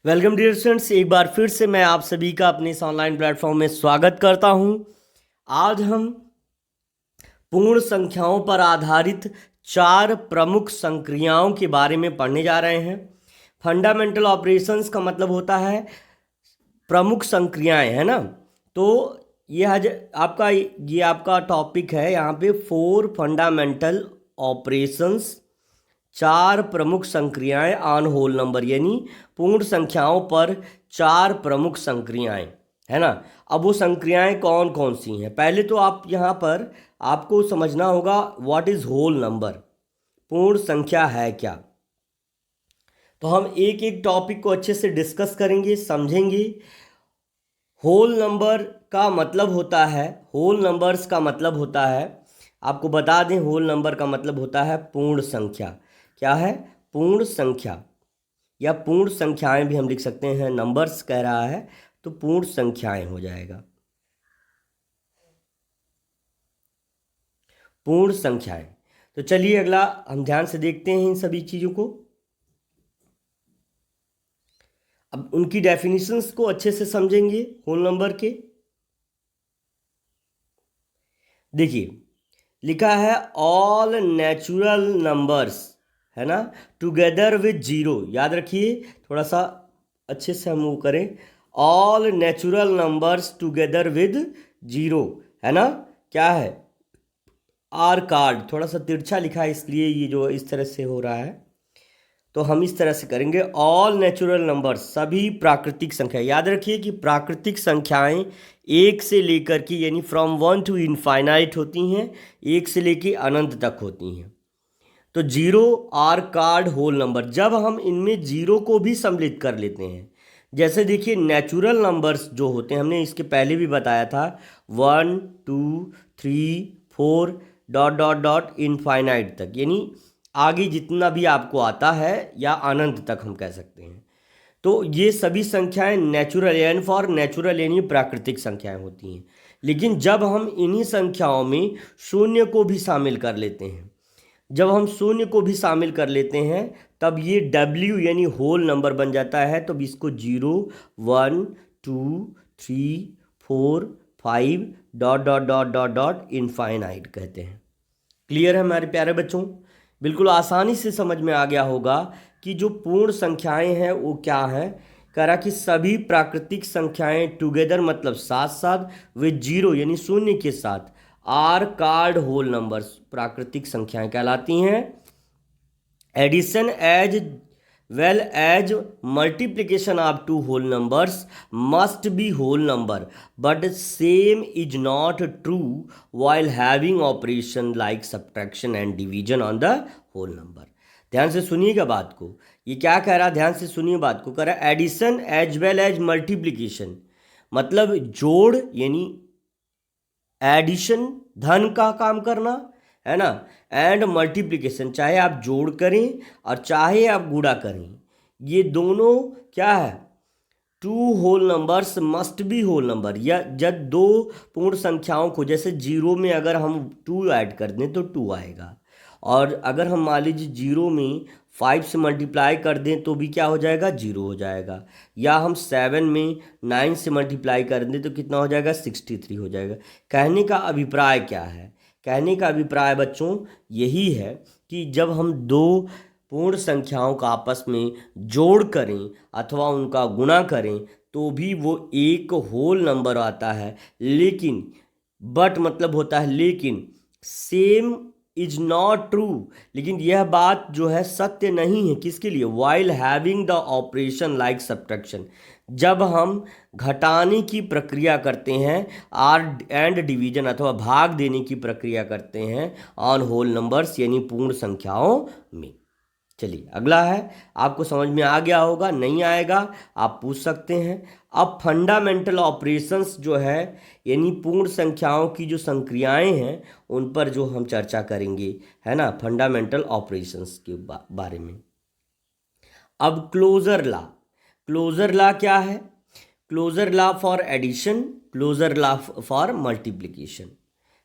Welcome dear students, एक बार फिर से मैं आप सभी का अपने इस ऑनलाइन प्लेटफॉर्म में स्वागत करता हूं। आज हम पूर्ण संख्याओं पर आधारित चार प्रमुख संक्रियाओं के बारे में पढ़ने जा रहे हैं। फंडामेंटल ऑपरेशंस का मतलब होता है प्रमुख संक्रियाएं, है ना। तो ये आपका टॉपिक है यहाँ पे, फोर फंडामेंटल ऑपरेशंस, चार प्रमुख संक्रियाएं ऑन होल नंबर, यानी पूर्ण संख्याओं पर चार प्रमुख संक्रियाएं, है ना। अब वो संक्रियाएं कौन कौन सी हैं, पहले तो आप यहाँ पर आपको समझना होगा व्हाट इज होल नंबर, पूर्ण संख्या है क्या। तो हम एक एक टॉपिक को अच्छे से डिस्कस करेंगे, समझेंगे। होल नंबर का मतलब होता है, होल नंबर्स का मतलब होता है, आपको बता दें, होल नंबर का मतलब होता है पूर्ण संख्या। क्या है? पूर्ण संख्या, या पूर्ण संख्याएं भी हम लिख सकते हैं। नंबर्स कह रहा है तो पूर्ण संख्याएं हो जाएगा, पूर्ण संख्याएं। तो चलिए अगला हम ध्यान से देखते हैं इन सभी चीज़ों को। अब उनकी डेफिनेशंस को अच्छे से समझेंगे होल नंबर के। देखिए लिखा है ऑल नेचुरल नंबर्स, है ना, टुगेदर विद जीरो। याद रखिए, थोड़ा सा अच्छे से हम वो करें, all natural numbers together with zero, है ना। क्या है? आर कार्ड थोड़ा सा तिरछा लिखा है, इसलिए ये जो इस तरह से हो रहा है। तो हम इस तरह से करेंगे, ऑल नेचुरल नंबर्स, सभी प्राकृतिक संख्या। याद रखिए कि प्राकृतिक संख्याएं एक से लेकर के, यानी फ्रॉम वन टू इनफाइनाइट होती हैं, एक से लेकर अनंत तक होती हैं। तो zero are called whole number, जब हम इनमें जीरो को भी सम्मिलित कर लेते हैं, जैसे देखिए नेचुरल नंबर्स जो होते हैं, हमने इसके पहले भी बताया था, 1 2 3 4 डॉट डॉट डॉट इनफाइनाइट तक, यानी आगे जितना भी आपको आता है, या अनंत तक हम कह सकते हैं। तो ये सभी संख्याएं नेचुरल, यानी फॉर नेचुरल, यानी प्राकृतिक संख्याएं होती हैं। लेकिन जब हम इन्हीं संख्याओं में शून्य को भी शामिल कर लेते हैं, जब हम शून्य को भी शामिल कर लेते हैं, तब ये W यानी होल नंबर बन जाता है। तो इसको 0 1 2 3 4 5 dot dot dot dot dot infinite कहते हैं। क्लियर है हमारे प्यारे बच्चों? बिल्कुल आसानी से समझ में आ गया होगा कि जो पूर्ण संख्याएं हैं वो क्या है। कह रहा कि सभी प्राकृतिक संख्याएं टुगेदर, मतलब साथ साथ, विद जीरो यानी शून्य के साथ, आर कार्ड होल नंबर्स, प्राकृतिक संख्याएं कहलाती हैं। Addition as well as multiplication of two whole numbers must be whole number, but same is not true while having operation like subtraction and division on the whole number. ध्यान से सुनिएगा बात को, ये क्या कह रहा है, ध्यान से सुनिए बात को। कह रहा है addition as well as multiplication, मतलब जोड़, यानी एडिशन धन का काम करना, है ना, एंड मल्टीप्लिकेशन, चाहे आप जोड़ करें और चाहे आप गुणा करें, ये दोनों क्या है, two whole numbers must be whole number. या जब दो पूर्ण संख्याओं को, जैसे जीरो में अगर हम टू ऐड कर दें तो टू आएगा, और अगर हम मान लीजिए जीरो में 5 से मल्टीप्लाई कर दें तो भी क्या हो जाएगा, जीरो हो जाएगा। या हम 7 में 9 से मल्टीप्लाई कर दें तो कितना हो जाएगा, 63 हो जाएगा। कहने का अभिप्राय क्या है? कहने का अभिप्राय बच्चों यही है कि जब हम दो पूर्ण संख्याओं का आपस में जोड़ करें अथवा उनका गुणा करें तो भी वो एक होल नंबर आता है। लेकिन बट मतलब होता है लेकिन, सेम इज नॉट ट्रू, लेकिन यह बात जो है सत्य नहीं है। किसके लिए? While having the operation like subtraction, जब हम घटाने की प्रक्रिया करते हैं, आर एंड डिवीजन अथवा भाग देने की प्रक्रिया करते हैं ऑन होल नंबर्स, यानी पूर्ण संख्याओं में। चलिए अगला है, आपको समझ में आ गया होगा, नहीं आएगा आप पूछ सकते हैं। अब फंडामेंटल ऑपरेशंस जो है, यानी पूर्ण संख्याओं की जो संक्रियाएं हैं, उन पर जो हम चर्चा करेंगे, है ना, फंडामेंटल ऑपरेशंस के बारे में। अब क्लोजर लॉ, क्लोजर लॉ क्या है? Closure law for addition, closure law for multiplication,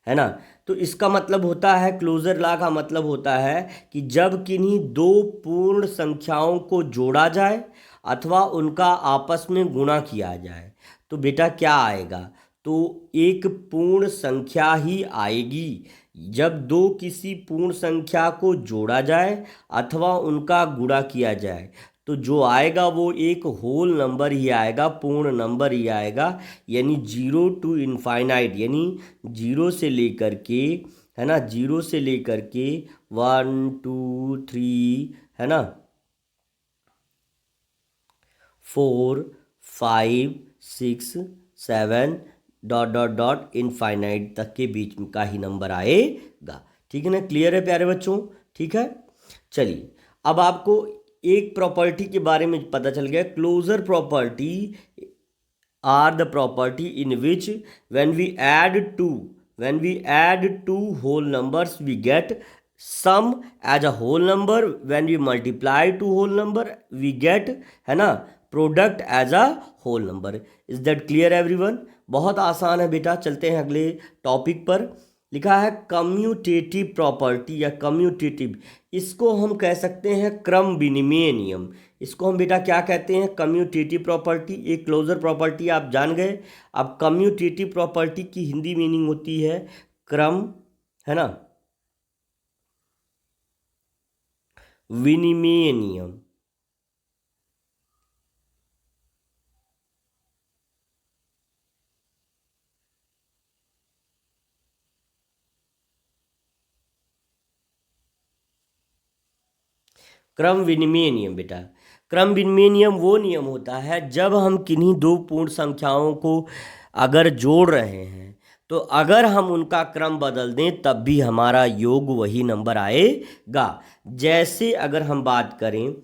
है ना। तो इसका मतलब होता है, क्लोजर लॉ का मतलब होता है कि जब किन्हीं दो पूर्ण संख्याओं को जोड़ा जाए अथवा उनका आपस में गुणा किया जाए तो बेटा क्या आएगा, तो एक पूर्ण संख्या ही आएगी। जब दो किसी पूर्ण संख्या को जोड़ा जाए अथवा उनका गुणा किया जाए तो जो आएगा वो एक होल नंबर ही आएगा, पूर्ण नंबर ही आएगा, यानी 0 टू इनफाइनाइट, यानी 0 से लेकर के, है ना, 0 से लेकर के 1 2 3, है ना, 4 5 6 7 डॉट डॉट डॉट इनफाइनाइट तक के बीच में का ही नंबर आएगा। ठीक है ना, क्लियर है प्यारे बच्चों? ठीक है, चलिए अब आपको एक प्रॉपर्टी के बारे में पता चल गया। Closure property are the property in which when we add two whole numbers we get sum as a whole number, when we multiply two whole number we get, है ना, product as a whole number. Is that clear everyone? बहुत आसान है बेटा। चलते हैं अगले topic पर। लिखा है कम्यूटेटिव प्रॉपर्टी या कम्यूटेटिव, इसको हम कह सकते हैं क्रम विनिमय नियम। इसको हम बेटा क्या कहते हैं? Commutative property. एक क्लोजर प्रॉपर्टी आप जान गए। अब कम्यूटेटिव प्रॉपर्टी की हिंदी मीनिंग होती है क्रम, है ना, विनिमय नियम। क्रम विनिमय नियम बेटा, क्रम विनिमय नियम वो नियम होता है जब हम किन्हीं दो पूर्ण संख्याओं को अगर जोड़ रहे हैं तो अगर हम उनका क्रम बदल दें तब भी हमारा योग वही नंबर आएगा। जैसे अगर हम बात करें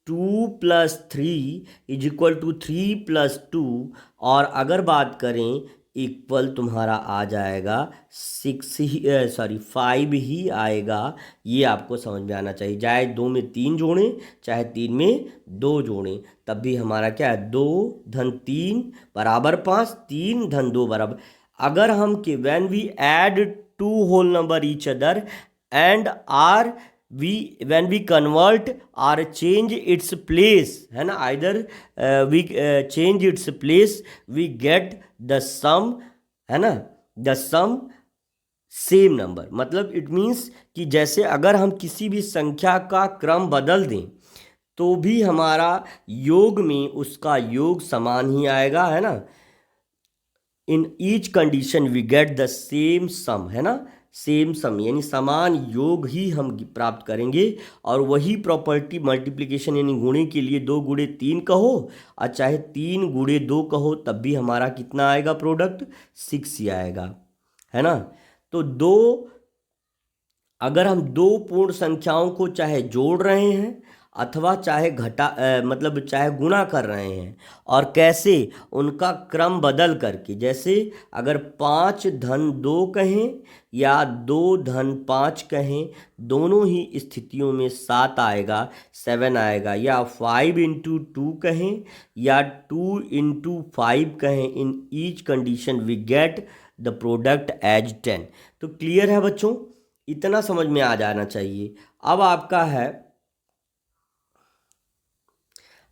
2 + 3 = 3 + 2, और अगर बात करें इक्वल तुम्हारा आ जाएगा 5 ही आएगा। ये आपको समझ में आना चाहिए। चाहे 2 में 3 जोड़ें चाहे 3 में 2 जोड़ें तब भी हमारा क्या है, 2 + 3 = 5, 3 + 2 = अगर हम कि when we add two whole number each other and are when we convert or change its place, है ना, either we change its place we get the sum, है ना, the sum सेम नंबर। मतलब इट मीन्स कि जैसे अगर हम किसी भी संख्या का क्रम बदल दें तो भी हमारा योग में उसका योग समान ही आएगा, है ना। In each condition we get the same sum, है ना, सेम सम यानी समान योग ही हम प्राप्त करेंगे। और वही प्रॉपर्टी मल्टीप्लिकेशन यानी गुणे के लिए 2 × 3 कहो और चाहे 3 × 2 कहो तब भी हमारा कितना आएगा, प्रोडक्ट 6 ही आएगा, है ना। तो अगर हम दो पूर्ण संख्याओं को चाहे जोड़ रहे हैं अथवा चाहे मतलब चाहे गुणा कर रहे हैं, और कैसे उनका क्रम बदल करके, जैसे अगर 5 + 2 कहें या 2 + 5 कहें, दोनों ही स्थितियों में 7 आएगा, 7 आएगा। या 5 × 2 कहें या 2 × 5 कहें, in each condition we get the product as 10। तो क्लियर है बच्चों? इतना समझ में आ जाना चाहिए। अब आपका है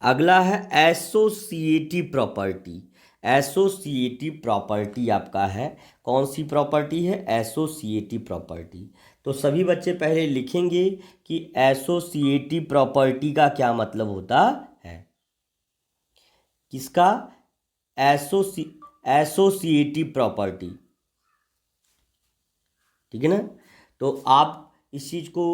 अगला है एसोसिएटिव प्रॉपर्टी। एसोसिएटिव प्रॉपर्टी आपका है, कौन सी प्रॉपर्टी है? Associative property. तो सभी बच्चे पहले लिखेंगे कि एसोसिएटिव प्रॉपर्टी का क्या मतलब होता है। किसका? एसोसिएटिव प्रॉपर्टी, ठीक है ना। तो आप इस चीज़ को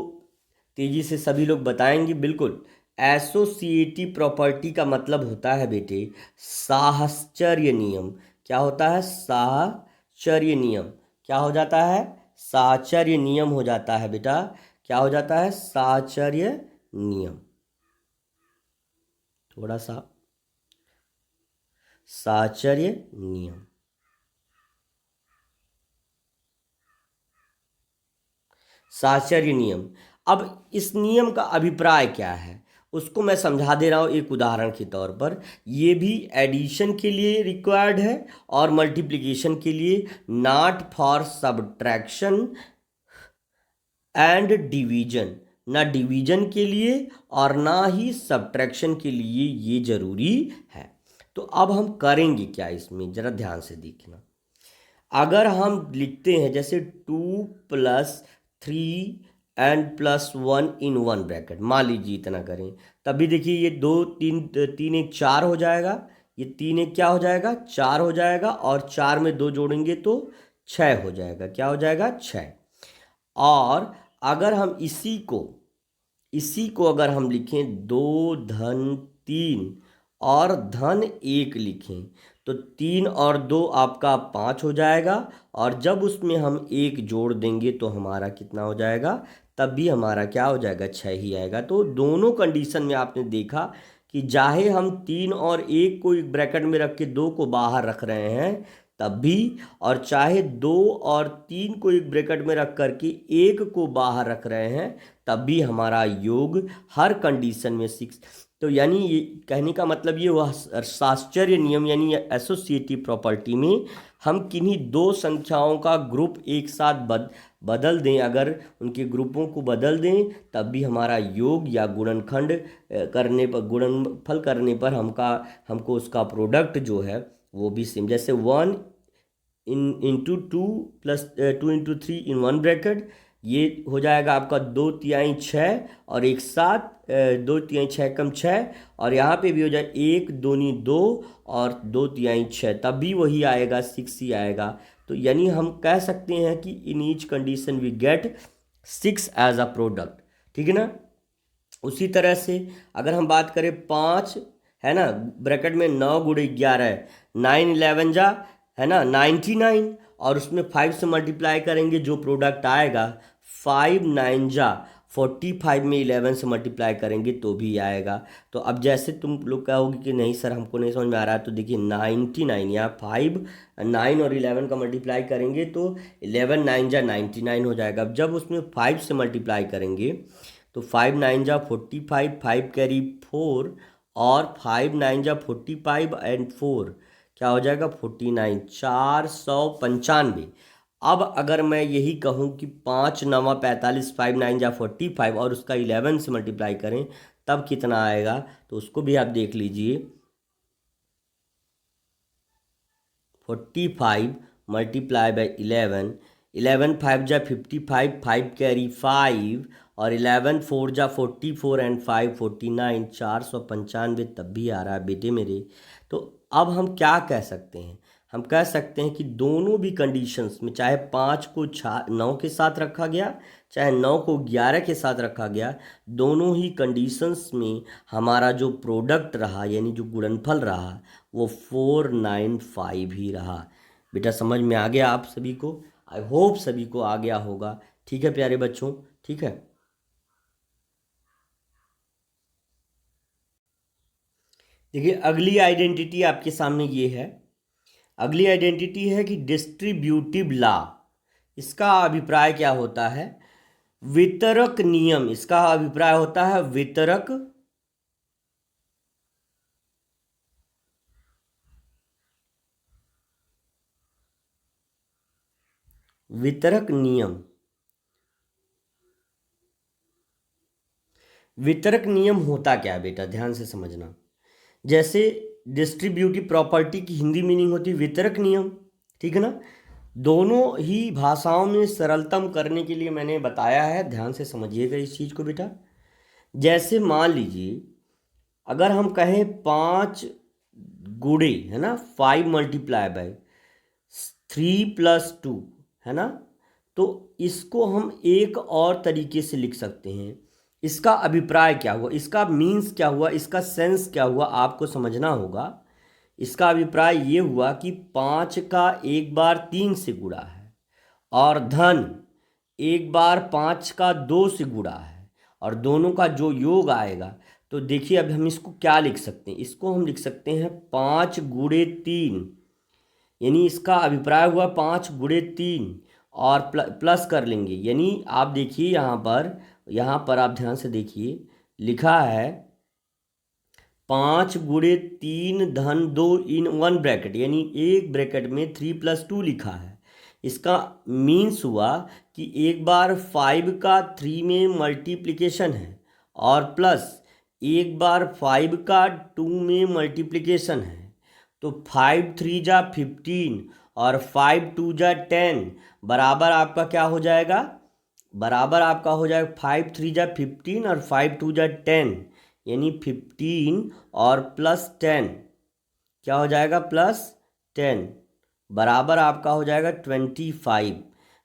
तेज़ी से सभी लोग बताएंगे। बिल्कुल, एसोसिएटिव प्रॉपर्टी का मतलब होता है बेटे साहचर्य नियम। क्या होता है? साहचर्य नियम। क्या हो जाता है? साहचर्य नियम हो जाता है बेटा। क्या हो जाता है? साहचर्य नियम। थोड़ा सा साहचर्य नियम, साहचर्य नियम। अब इस नियम का अभिप्राय क्या है उसको मैं समझा दे रहा हूँ एक उदाहरण के तौर पर। ये भी एडिशन के लिए रिक्वायर्ड है और मल्टीप्लिकेशन के लिए, not for subtraction and division. ना डिवीजन के लिए और ना ही सब्ट्रैक्शन के लिए ये ज़रूरी है। तो अब हम करेंगे क्या इसमें, ज़रा ध्यान से देखना। अगर हम लिखते हैं जैसे 2+3 एंड +1 इन वन ब्रैकेट, मान लीजिए इतना करें, तभी देखिए ये 2 3 3 1 4 हो जाएगा, ये 3 1 क्या हो जाएगा, 4 हो जाएगा, और 4 में 2 जोड़ेंगे तो 6 हो जाएगा। क्या हो जाएगा, 6। और अगर हम इसी को अगर हम लिखें 2 धन 3 और धन 1 लिखें, तो 3 और 2 आपका 5 हो जाएगा, और जब उसमें हम 1 जोड़ देंगे तो हमारा कितना हो जाएगा, तब भी हमारा क्या हो जाएगा, 6 ही आएगा। तो दोनों कंडीशन में आपने देखा कि चाहे हम 3 और 1 को एक ब्रैकेट में रख के 2 को बाहर रख रहे हैं तब भी, और चाहे 2 और 3 को एक ब्रैकेट में रख करके 1 को बाहर रख रहे हैं तब भी हमारा योग हर कंडीशन में 6। तो यानी ये कहने का मतलब ये हुआ शास्त्रीय नियम यानी एसोसिएटिव प्रॉपर्टी में हम किन्हीं दो संख्याओं का ग्रुप एक साथ बदल दें, अगर उनके ग्रुपों को बदल दें तब भी हमारा योग या गुणनखंड करने पर, गुणनफल करने पर हमको उसका प्रोडक्ट जो है वो भी सेम। जैसे 1 into 2 plus 2 into 3 in one bracket, ये हो जाएगा आपका 2/3 6, और एक साथ 2/3 6 कम 6, और यहाँ पे भी हो जाए 1 दूनी 2 और 2/3 6, तब भी वही आएगा, 6 ही आएगा। तो यानी हम कह सकते हैं कि in each condition we get 6 as a product, ठीक है ना। उसी तरह से अगर हम बात करें 5 है ना, ब्रैकेट में 9 गुणे 11 9 11 जा है ना 99, और उसमें 5 से मल्टीप्लाई करेंगे जो प्रोडक्ट आएगा 5 9 जा 45 में 11 से मल्टीप्लाई करेंगे तो भी आएगा। तो अब जैसे तुम लोग कहोगे कि नहीं सर हमको नहीं समझ में आ रहा है, तो देखिए 99 यहाँ 5 9 और 11 का मल्टीप्लाई करेंगे तो 11 9 जा 99 हो जाएगा। अब जब उसमें 5 से मल्टीप्लाई करेंगे तो 5 9 जा 45, 5 कैरी 4, और 5 9 जा 45 एंड 4 क्या हो जाएगा 49, 495। अब अगर मैं यही कहूँ कि 5 9 45, 5 9 जा 45 और उसका 11 से मल्टीप्लाई करें तब कितना आएगा, तो उसको भी आप देख लीजिए। 45 मल्टीप्लाई बाई 11, 11 5 जा 55, 5 कैरी 5, और 11 4 जा 44 एंड 5 49, 495 तब भी आ रहा है बेटे मेरे। तो अब हम क्या कह सकते हैं, हम कह सकते हैं कि दोनों भी कंडीशंस में, चाहे 5 को 9 के साथ रखा गया, चाहे 9 को 11 के साथ रखा गया, दोनों ही कंडीशंस में हमारा जो प्रोडक्ट रहा यानी जो गुणनफल रहा वो 495 ही रहा। बेटा समझ में आ गया आप सभी को, आई होप सभी को आ गया होगा। ठीक है प्यारे बच्चों, ठीक है। देखिए अगली आइडेंटिटी आपके सामने ये है, अगली आइडेंटिटी है कि डिस्ट्रीब्यूटिव लॉ। इसका अभिप्राय क्या होता है, वितरक नियम। इसका अभिप्राय होता है वितरक नियम। वितरक नियम होता क्या है बेटा, ध्यान से समझना। जैसे डिस्ट्रीब्यूटिव प्रॉपर्टी की हिंदी मीनिंग होती है वितरक नियम, ठीक है ना। दोनों ही भाषाओं में सरलतम करने के लिए मैंने बताया है, ध्यान से समझिएगा इस चीज़ को बेटा। जैसे मान लीजिए अगर हम कहें 5 गुणे है ना 5 मल्टीप्लाई बाय 3+2 है ना, तो इसको हम एक और तरीके से लिख सकते हैं। इसका अभिप्राय क्या हुआ, इसका मीन्स क्या हुआ, इसका सेंस क्या हुआ, आपको समझना होगा। इसका अभिप्राय ये हुआ कि 5 का एक बार 3 से गुणा है, और धन एक बार 5 का 2 से गुणा है, और दोनों का जो योग आएगा, तो देखिए अब हम इसको क्या लिख सकते हैं, इसको हम लिख सकते हैं 5 गुणे 3, यानी इसका अभिप्राय हुआ 5 गुणे 3, और प्लस कर लेंगे। यानी आप देखिए यहाँ पर आप ध्यान से देखिए लिखा है 5 गुणे 3 धन 2 इन वन ब्रैकेट, यानी एक ब्रैकेट में 3+2 लिखा है। इसका मीन्स हुआ कि एक बार 5 का 3 में मल्टीप्लिकेशन है और प्लस एक बार 5 का 2 में मल्टीप्लिकेशन है। तो 5 3 जा 15 और 5 2 जा 10 बराबर आपका क्या हो जाएगा, बराबर आपका हो जाएगा 5 3 जा 15 और 5 2 जा 10, यानी 15 और प्लस 10 क्या हो जाएगा, प्लस 10 बराबर आपका हो जाएगा 25,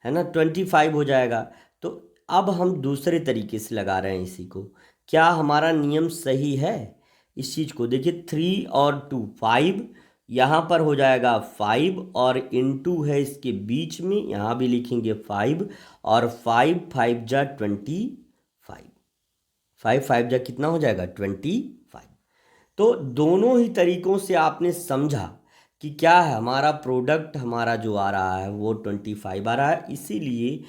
है ना, 25 हो जाएगा। तो अब हम दूसरे तरीके से लगा रहे हैं इसी को। क्या हमारा नियम सही है? इस चीज़ को देखिए, 3 और 2 5, यहाँ पर हो जाएगा 5 और इनटू है इसके बीच में, यहाँ भी लिखेंगे 5 और 5 5 जा 25, 5 5 जा कितना हो जाएगा 25। तो दोनों ही तरीकों से आपने समझा कि क्या है हमारा प्रोडक्ट, हमारा जो आ रहा है वो 25 आ रहा है। इसीलिए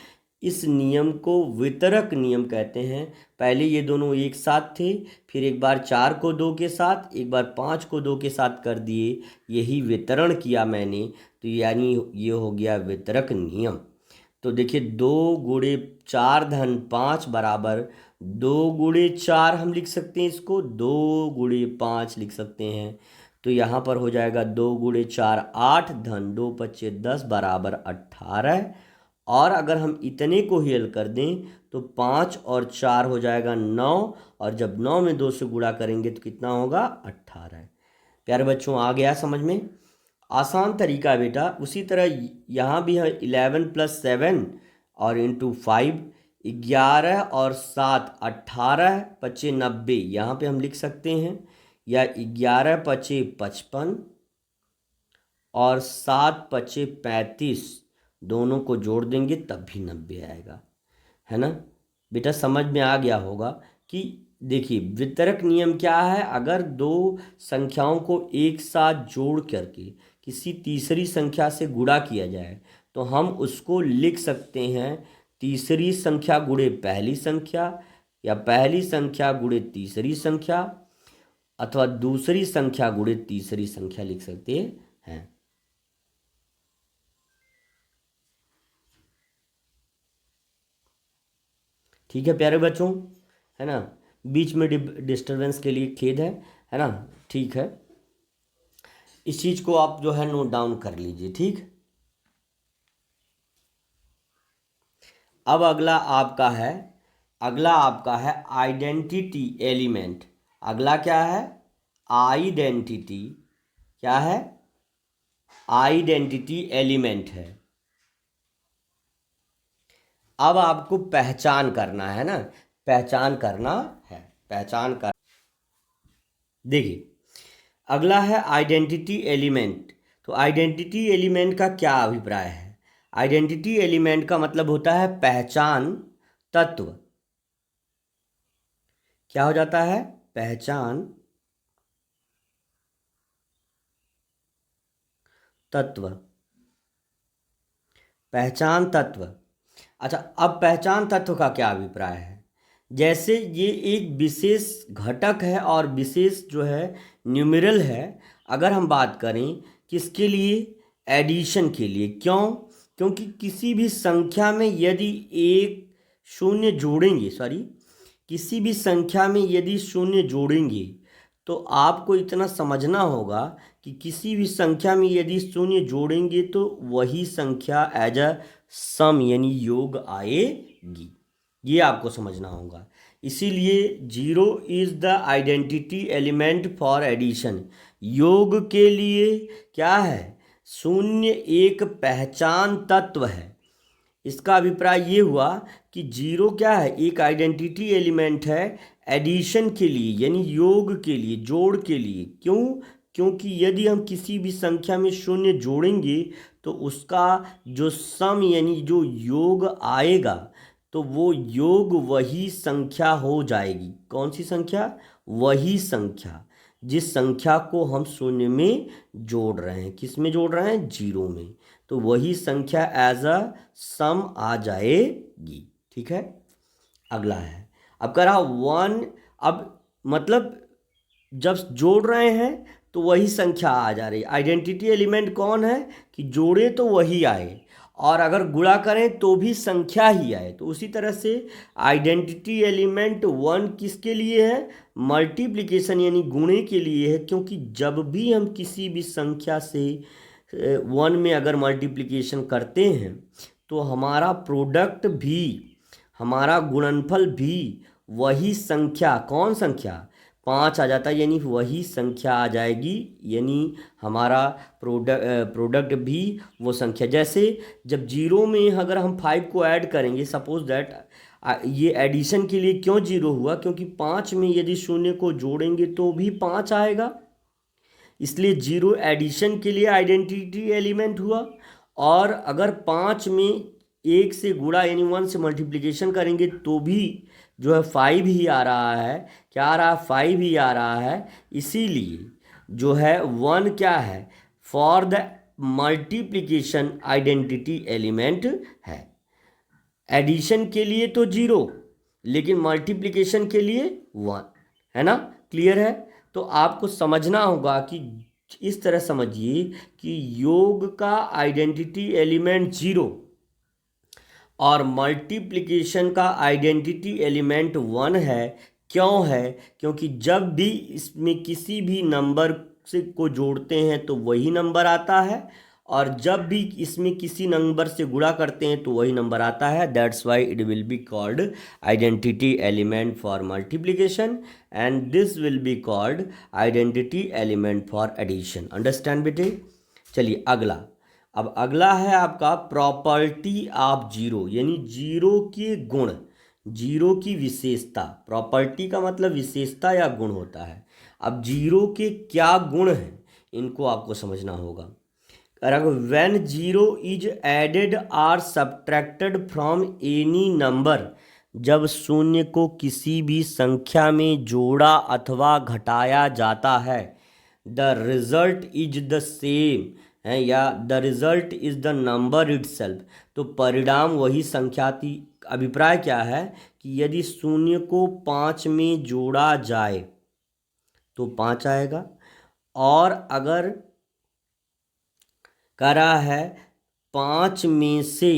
इस नियम को वितरक नियम कहते हैं। पहले ये दोनों एक साथ थे, फिर एक बार 4 को 2 के साथ, एक बार 5 को 2 के साथ कर दिए, यही वितरण किया मैंने, तो यानी ये हो गया वितरक नियम। तो देखिए 2 गुणे 4 धन 5 बराबर 2 गुणे 4 हम लिख सकते हैं, इसको 2 गुणे 5 लिख सकते हैं। तो यहाँ पर हो जाएगा 2 गुणे 4 8 धन 2 पच्चे 10 बराबर 18। और अगर हम इतने को ही हल कर दें तो 5 और 4 हो जाएगा 9, और जब 9 में 2 से गुणा करेंगे तो कितना होगा 18। प्यारे बच्चों आ गया समझ में? आसान तरीका है बेटा। उसी तरह यहाँ भी है 11 + 7 और इंटू 5, 11 और 7 18 पच्चे 90, यहाँ पे हम लिख सकते हैं, या 11 पच्चे 55 और 7 पच्चे 35, दोनों को जोड़ देंगे तब भी 90 आएगा, है ना बेटा? समझ में आ गया होगा कि देखिए वितरक नियम क्या है, अगर दो संख्याओं को एक साथ जोड़ करके किसी तीसरी संख्या से गुणा किया जाए तो हम उसको लिख सकते हैं तीसरी संख्या गुणे पहली संख्या, या पहली संख्या गुणे तीसरी संख्या, अथवा दूसरी संख्या गुणे तीसरी संख्या लिख सकते हैं। ठीक है प्यारे बच्चों, है ना? बीच में डिस्टरबेंस के लिए खेद है ना? ठीक है, इस चीज़ को आप जो है नोट डाउन कर लीजिए, ठीक। अब अगला आपका है आइडेंटिटी एलिमेंट। अगला क्या है? आइडेंटिटी। क्या है? आइडेंटिटी एलिमेंट है। अब आपको पहचान करना है ना, पहचान करना है, पहचान कर। देखिए अगला है आइडेंटिटी एलिमेंट। तो आइडेंटिटी एलिमेंट का क्या अभिप्राय है? आइडेंटिटी एलिमेंट का मतलब होता है पहचान तत्व। क्या हो जाता है? पहचान तत्व। पहचान तत्व। अच्छा, अब पहचान तत्व का क्या अभिप्राय है? जैसे ये एक विशेष घटक है और विशेष जो है न्यूमेरल है। अगर हम बात करें किसके लिए? एडिशन के लिए। क्यों? क्योंकि किसी भी संख्या में यदि एक शून्य जोड़ेंगे, किसी भी संख्या में यदि शून्य जोड़ेंगे तो आपको इतना समझना होगा कि किसी भी संख्या में यदि शून्य जोड़ेंगे तो वही संख्या एज अ सम यानी योग आएगी। ये आपको समझना होगा। इसीलिए 0 is the identity element for addition. योग के लिए क्या है? शून्य एक पहचान तत्व है। इसका अभिप्राय ये हुआ कि 0 क्या है? एक आइडेंटिटी एलिमेंट है एडिशन के लिए, यानी योग के लिए, जोड़ के लिए। क्यों? क्योंकि यदि हम किसी भी संख्या में शून्य जोड़ेंगे तो उसका जो सम यानी जो योग आएगा तो वो योग वही संख्या हो जाएगी। कौन सी संख्या? वही संख्या जिस संख्या को हम शून्य में जोड़ रहे हैं। किस में जोड़ रहे हैं? 0 में। तो वही संख्या एज अ सम आ जाएगी। ठीक है, अगला है अब कह रहा 1। अब मतलब जब जोड़ रहे हैं तो वही संख्या आ जा रही है। आइडेंटिटी एलिमेंट कौन है कि जोड़े तो वही आए, और अगर गुणा करें तो भी संख्या ही आए। तो उसी तरह से आइडेंटिटी एलिमेंट 1 किसके लिए है? मल्टीप्लिकेशन यानी गुणे के लिए है, क्योंकि जब भी हम किसी भी संख्या से 1 में अगर मल्टीप्लिकेशन करते हैं तो हमारा प्रोडक्ट भी, हमारा गुणनफल भी वही संख्या, कौन संख्या? 5 आ जाता है, यानी वही संख्या आ जाएगी, यानी हमारा प्रोडक्ट भी वो संख्या। जैसे जब जीरो में अगर हम 5 को ऐड करेंगे, सपोज दैट ये एडिशन के लिए क्यों जीरो हुआ? क्योंकि 5 में यदि शून्य को जोड़ेंगे तो भी 5 आएगा, इसलिए जीरो एडिशन के लिए आइडेंटिटी एलिमेंट हुआ। और अगर 5 में 1 से गुणा यानी 1 से मल्टीप्लिकेशन करेंगे तो भी जो है 5 ही आ रहा है। क्या आ रहा है? 5 ही आ रहा है। इसीलिए जो है 1 क्या है? For the multiplication identity element है। एडिशन के लिए तो 0, लेकिन मल्टीप्लिकेशन के लिए 1, है ना? क्लियर है? तो आपको समझना होगा कि इस तरह समझिए कि योग का आइडेंटिटी एलिमेंट 0 और मल्टीप्लिकेशन का आइडेंटिटी एलिमेंट 1 है। क्यों है? क्योंकि जब भी इसमें किसी भी नंबर से को जोड़ते हैं तो वही नंबर आता है, और जब भी इसमें किसी नंबर से गुणा करते हैं तो वही नंबर आता है। That's why it will be called identity element for multiplication and this will be called identity element for addition. Understand बेटे? चलिए अगला। अब अगला है आपका प्रॉपर्टी ऑफ जीरो, यानी जीरो के गुण, जीरो की विशेषता। प्रॉपर्टी का मतलब विशेषता या गुण होता है। अब जीरो के क्या गुण हैं इनको आपको समझना होगा। When zero is added or subtracted from any number, जब शून्य को किसी भी संख्या में जोड़ा अथवा घटाया जाता है, the result is the same है, या the result is the number itself, तो परिणाम वही संख्या थी। अभिप्राय क्या है कि यदि शून्य को 5 में जोड़ा जाए तो 5 आएगा, और अगर करा है 5 में से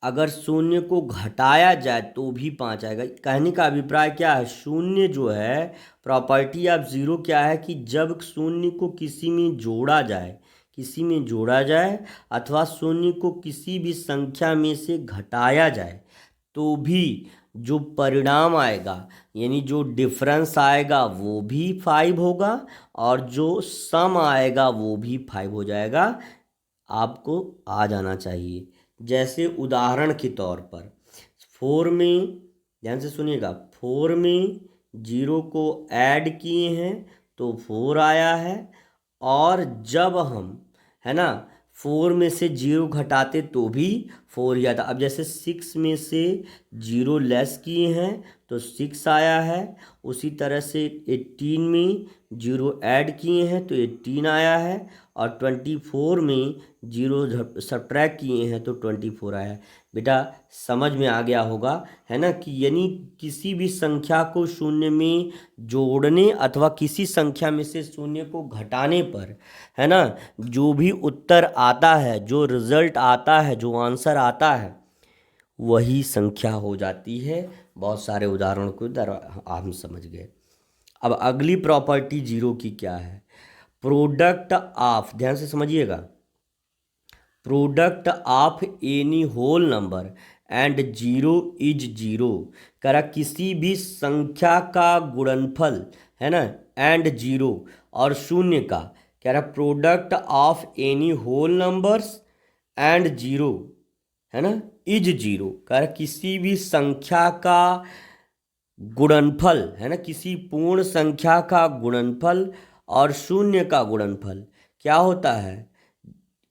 अगर शून्य को घटाया जाए तो भी 5 आएगा। कहने का अभिप्राय क्या है? शून्य जो है, प्रॉपर्टी ऑफ जीरो क्या है कि जब शून्य को किसी में जोड़ा जाए, किसी में जोड़ा जाए अथवा शून्य को किसी भी संख्या में से घटाया जाए तो भी जो परिणाम आएगा, यानी जो डिफरेंस आएगा वो भी 5 होगा, और जो सम आएगा वो भी 5 हो जाएगा। आपको आ जाना चाहिए। जैसे उदाहरण के तौर पर 4 में, ध्यान से सुनिएगा, 4 में 0 को ऐड किए हैं तो 4 आया है, और जब हम, है ना, 4 में से 0 घटाते तो भी 4 ही आता। अब जैसे 6 में से 0 लेस किए हैं तो 6 आया है। उसी तरह से 18 में 0 ऐड किए हैं तो 18 आया है, और 24 में 0 सब्ट्रैक्ट किए हैं तो 24 आया है। बेटा समझ में आ गया होगा, है ना, कि यानी किसी भी संख्या को शून्य में जोड़ने अथवा किसी संख्या में से शून्य को घटाने पर, है ना, जो भी उत्तर आता है, जो रिजल्ट आता है, जो आंसर आता है, वही संख्या हो जाती है। बहुत सारे उदाहरणों को हम समझ गए। अब अगली प्रॉपर्टी जीरो की क्या है? प्रोडक्ट ऑफ, ध्यान से समझिएगा, product of any whole number and zero is zero. कह रहा किसी भी संख्या का गुणनफल, है ना, एंड जीरो और शून्य का, कह रहा product of any whole numbers and zero, है ना, इज जीरो। कह रहा किसी भी संख्या का गुणनफल, है ना, किसी पूर्ण संख्या का गुणनफल और शून्य का गुणनफल क्या होता है?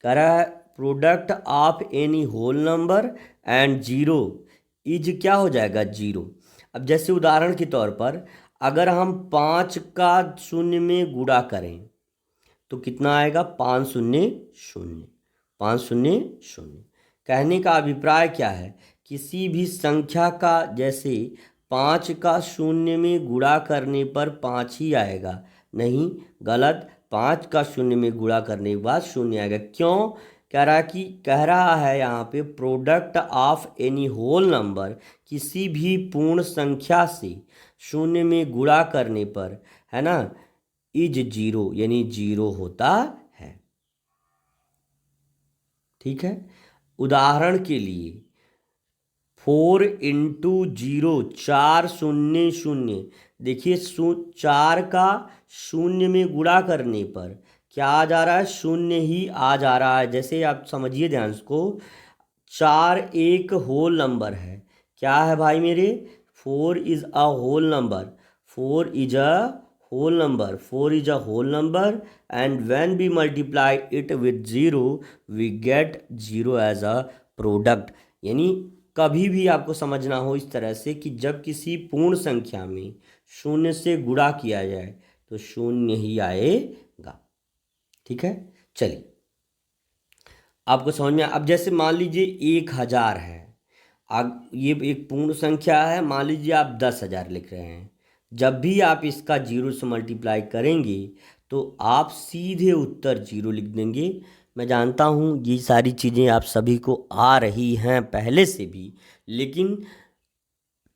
कह रहा है product of any whole number and zero is क्या हो जाएगा? जीरो। अब जैसे उदाहरण के तौर पर अगर हम 5 का शून्य में गुणा करें तो कितना आएगा? 5 शून्य शून्य, 5 शून्य शून्य। कहने का अभिप्राय क्या है? किसी भी संख्या का, जैसे 5 का शून्य में गुणा करने पर 5 ही आएगा, नहीं, गलत, 5 का शून्य में गुणा करने के बाद शून्य आएगा। क्यों? कह रहा है यहाँ पे product of any whole number, किसी भी पूर्ण संख्या से शून्य में गुणा करने पर, है ना, इज जीरो, यानी जीरो होता है। ठीक है, उदाहरण के लिए 4 इंटू 0, 4 शून्य शून्य। देखिए 4 का शून्य में गुणा करने पर क्या आ जा रहा है, शून्य ही आ जा रहा है। जैसे आप समझिए ध्यान को, 4 एक होल नंबर है। क्या है भाई मेरे, 4 is a whole number, 4 is a whole number, 4 is a whole number, and when we multiply it with 0 we get 0 as a product. यानी कभी भी आपको समझना हो इस तरह से कि जब किसी पूर्ण संख्या में शून्य से गुणा किया जाए तो शून्य ही आएगा। ठीक है, चलिए आपको समझ में। अब जैसे मान लीजिए 1000 है, अब ये एक पूर्ण संख्या है, मान लीजिए आप 10,000 लिख रहे हैं। जब भी आप इसका जीरो से मल्टीप्लाई करेंगे तो आप सीधे उत्तर जीरो लिख देंगे। मैं जानता हूँ ये सारी चीज़ें आप सभी को आ रही हैं पहले से भी, लेकिन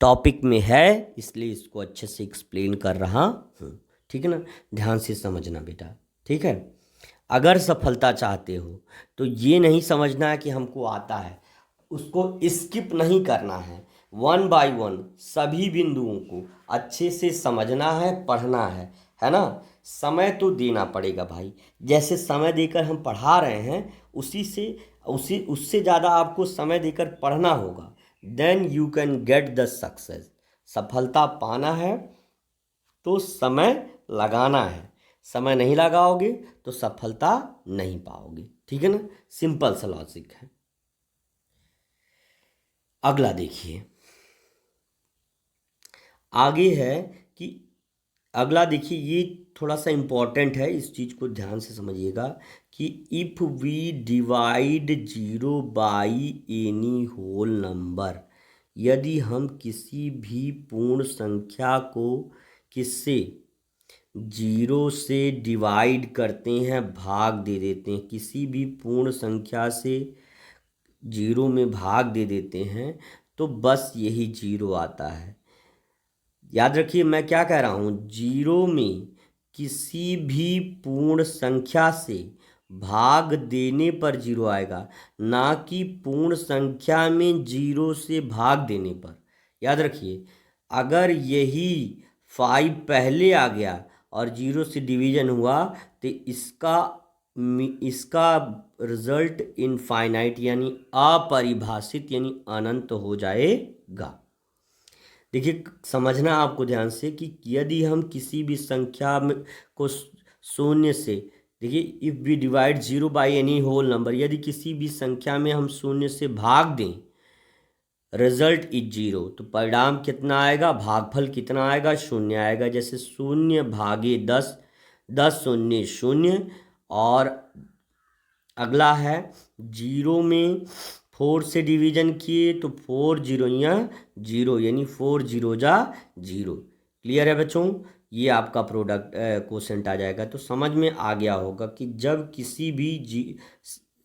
टॉपिक में है इसलिए इसको अच्छे से एक्सप्लेन कर रहा हूँ। ठीक है ना, ध्यान से समझना बेटा। ठीक है, अगर सफलता चाहते हो तो ये नहीं समझना है कि हमको आता है, उसको स्किप नहीं करना है, 1 बाय 1 सभी बिंदुओं को अच्छे से समझना है, पढ़ना है ना। समय तो देना पड़ेगा भाई, जैसे समय देकर हम पढ़ा रहे हैं उससे ज़्यादा आपको समय देकर पढ़ना होगा। Then you can get the success. सफलता पाना है तो समय लगाना है, समय नहीं लगाओगे तो सफलता नहीं पाओगे। ठीक है ना, सिंपल सा लॉजिक है। अगला देखिए, आगे है कि अगला देखिए, ये थोड़ा सा इम्पोर्टेंट है, इस चीज़ को ध्यान से समझिएगा कि if we divide 0 by any whole number, यदि हम किसी भी पूर्ण संख्या को किससे, 0 से डिवाइड करते हैं, भाग दे देते हैं, किसी भी पूर्ण संख्या से 0 में भाग दे देते हैं तो बस यही 0 आता है। याद रखिए मैं क्या कह रहा हूँ, 0 में किसी भी पूर्ण संख्या से भाग देने पर 0 आएगा, ना कि पूर्ण संख्या में 0 से भाग देने पर। याद रखिए, अगर यही 5 पहले आ गया और 0 से डिवीजन हुआ तो इसका रिजल्ट इनफाइनाइट यानी अपरिभाषित यानी अनंत हो जाएगा। देखिए समझना आपको ध्यान से कि यदि हम किसी भी संख्या में को शून्य से, देखिए if we divide 0 by any whole number, यदि किसी भी संख्या में हम शून्य से भाग दें, रिजल्ट इज 0, तो परिणाम कितना आएगा, भागफल कितना आएगा, शून्य आएगा। जैसे 0 भागे 10, 10 शून्य शून्य। और अगला है 0 में 4 से डिवीजन किए तो 4 जीरोइयाँ 0, यानी 4 जीरो जा 0। क्लियर है बच्चों, ये आपका प्रोडक्ट क्वेश्चन आ जाएगा। तो समझ में आ गया होगा कि जब किसी भी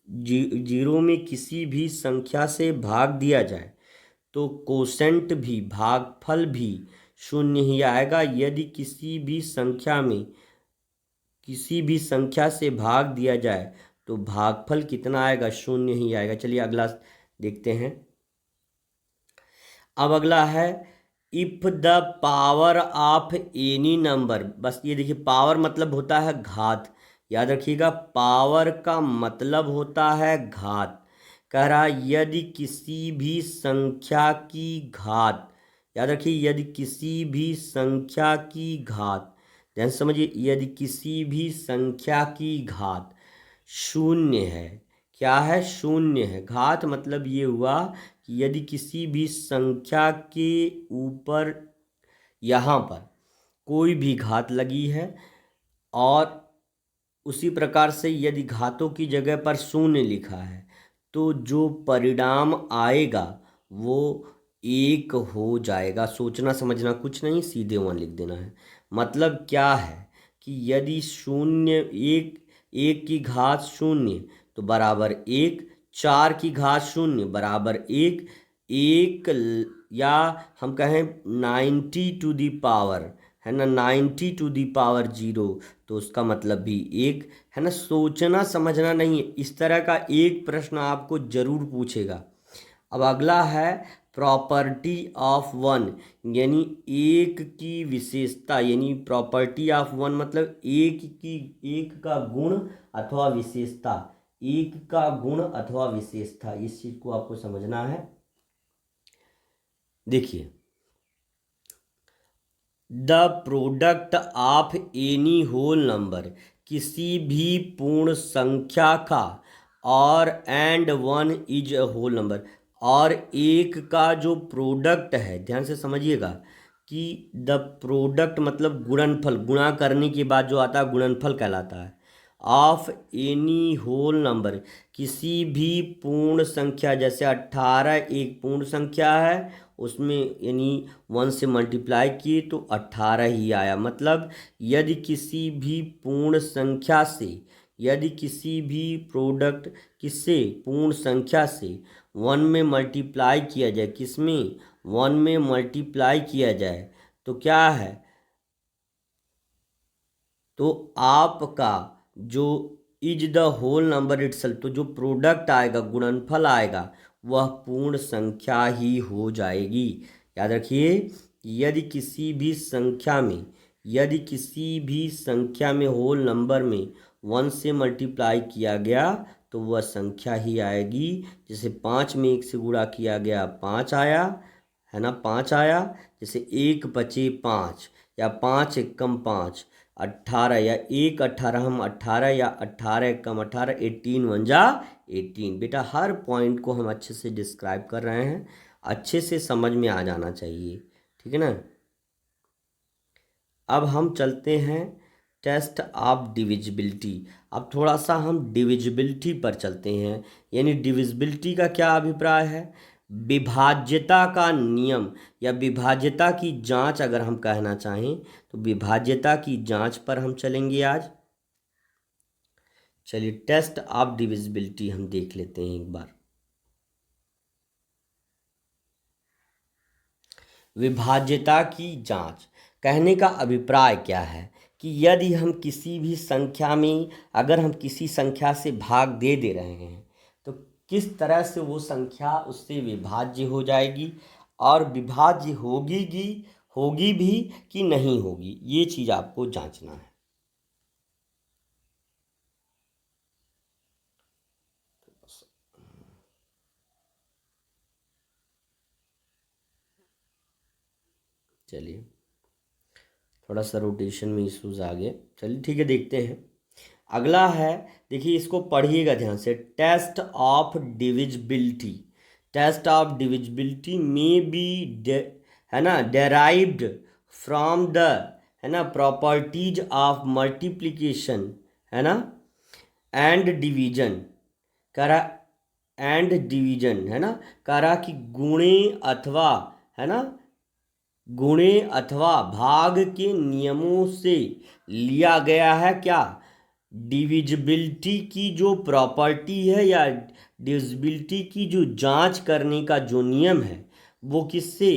0 में किसी भी संख्या से भाग दिया जाए तो कोसेंट भी, भागफल भी शून्य ही आएगा। यदि किसी भी संख्या में किसी भी संख्या से भाग दिया जाए तो भागफल कितना आएगा, शून्य ही आएगा। चलिए अगला देखते हैं। अब अगला है if the power of any number, बस ये देखिए पावर मतलब होता है घात, याद रखिएगा पावर का मतलब होता है घात। कह रहा है यदि किसी भी संख्या की घात, याद रखिए यदि किसी भी संख्या की घात, ध्यान से समझिए, यदि किसी भी संख्या की घात शून्य है, क्या है, शून्य है। घात मतलब ये हुआ कि यदि किसी भी संख्या के ऊपर यहाँ पर कोई भी घात लगी है और उसी प्रकार से यदि घातों की जगह पर शून्य लिखा है तो जो परिणाम आएगा वो 1 हो जाएगा। सोचना समझना कुछ नहीं, सीधे 1 लिख देना है। मतलब क्या है कि यदि शून्य एक की घात शून्य तो बराबर 1, 4 की घात 0 बराबर 1, या हम कहें 90 टू दी पावर, है ना, 90 टू दी पावर 0, तो उसका मतलब भी 1, है ना। सोचना समझना नहीं है, इस तरह का एक प्रश्न आपको जरूर पूछेगा। अब अगला है प्रॉपर्टी ऑफ वन, यानी एक की विशेषता, यानी प्रॉपर्टी ऑफ वन मतलब एक का गुण अथवा विशेषता, एक का गुण अथवा विशेषता, इस चीज को आपको समझना है। देखिए, the product of any whole number, किसी भी पूर्ण संख्या का, और and one is a whole number, और एक का जो प्रोडक्ट है, ध्यान से समझिएगा कि द प्रोडक्ट मतलब गुणनफल, गुणा करने के बाद जो आता है गुणनफल कहलाता है। ऑफ एनी होल नंबर, किसी भी पूर्ण संख्या, जैसे 18 एक पूर्ण संख्या है, उसमें यानी 1 से मल्टीप्लाई किए तो 18 ही आया। मतलब यदि किसी भी पूर्ण संख्या से, यदि किसी भी प्रोडक्ट किससे, पूर्ण संख्या से 1 में मल्टीप्लाई किया जाए, किसमें, 1 में मल्टीप्लाई किया जाए, तो क्या है, तो आपका जो is the whole number itself, तो जो प्रोडक्ट आएगा, गुणनफल आएगा, वह पूर्ण संख्या ही हो जाएगी। याद रखिए, यदि किसी भी संख्या में, यदि किसी भी संख्या में होल नंबर में 1 से मल्टीप्लाई किया गया तो वह संख्या ही आएगी। जैसे 5 में 1 से गुणा किया गया 5 आया, है ना, 5 आया। जैसे 1 बचे 5, या 5 एकम 5, 18, या 1 18, हम 18, या 18 एकम 18, 18 वन जा 18। बेटा हर पॉइंट को हम अच्छे से डिस्क्राइब कर रहे हैं, अच्छे से समझ में आ जाना चाहिए, ठीक है ना। अब हम चलते हैं टेस्ट ऑफ डिविजिबिलिटी। अब थोड़ा सा हम डिविजिबिलिटी पर चलते हैं, यानी डिविजिबिलिटी का क्या अभिप्राय है, विभाज्यता का नियम या विभाज्यता की जांच अगर हम कहना चाहें तो विभाज्यता की जांच पर हम चलेंगे आज। चलिए टेस्ट ऑफ डिविजिबिलिटी हम देख लेते हैं एक बार। विभाज्यता की जांच कहने का अभिप्राय क्या है कि यदि हम किसी भी संख्या में, अगर हम किसी संख्या से भाग दे दे रहे हैं तो किस तरह से वो संख्या उससे विभाज्य हो जाएगी, और विभाज्य होगी भी कि नहीं होगी, ये चीज़ आपको जांचना है। चलिए, थोड़ा सा रोटेशन में इश्यूज आ गए, चलिए ठीक है, देखते हैं। अगला है, देखिए इसको पढ़िएगा ध्यान से, test of divisibility. Test of divisibility में बी, है ना, डेराइव्ड फ्रॉम द, है ना, प्रॉपर्टीज ऑफ मल्टीप्लिकेशन, है ना, एंड डिवीजन, करा, एंड डिवीजन, है ना, करा कि गुणे अथवा, है ना, गुणे अथवा भाग के नियमों से लिया गया है। क्या, डिविजिबिलिटी की जो प्रॉपर्टी है या डिविजिबिलिटी की जो जांच करने का जो नियम है वो किससे,